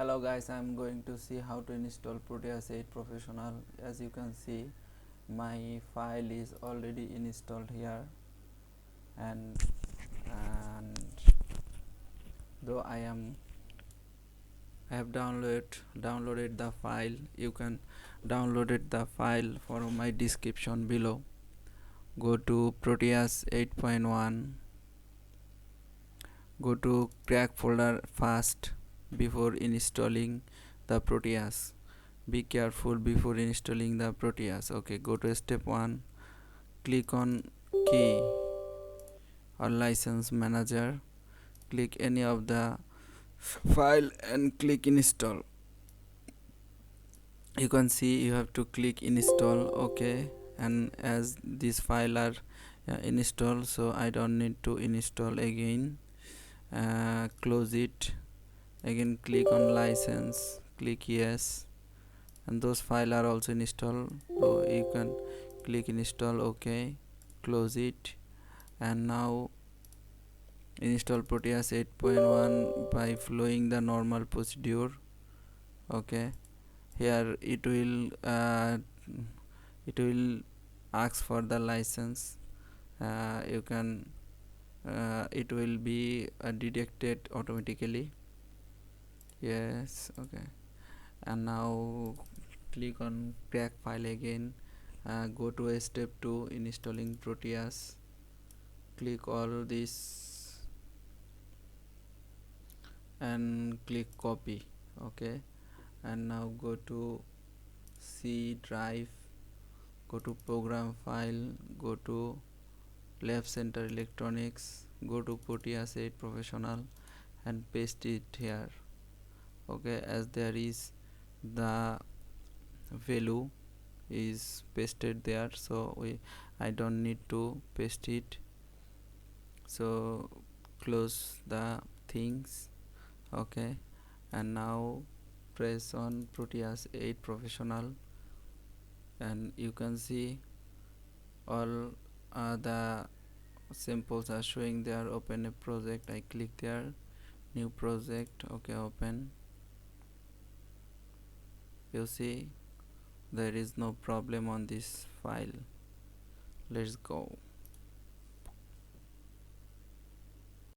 Hello guys, I'm going to see how to install Proteus 8 Professional. As you can see, my file is already installed here, and though I have downloaded the file. You can download the file from my description below. Go to Proteus 8.1. Go to crack folder first before installing the Proteus. Be careful before installing the Proteus. Okay, go to step 1. Click on key or license manager. Click any of the file and click install. You can see you have to click install. Okay, and as this file are installed, so I don't need to install again. Close it. Again click on license, click yes, and those files are also installed, so you can click install. Okay, close it, and now install Proteus 8.1 by following the normal procedure. Okay, here it will ask for the license. You can it will be detected automatically. Yes. Okay, and now click on crack file again. Go to step 2, installing Proteus. Click all this and click copy. Okay, and now go to C drive, go to program file, go to left center electronics, go to Proteus 8 Professional and paste it here. Okay, as there is the value is pasted there, so I don't need to paste it. So close the things. Okay, and now press on Proteus 8 Professional, and you can see all the samples are showing there. Open a project. I click there, new project. Okay, open. You see there is no problem on this file. Let's go.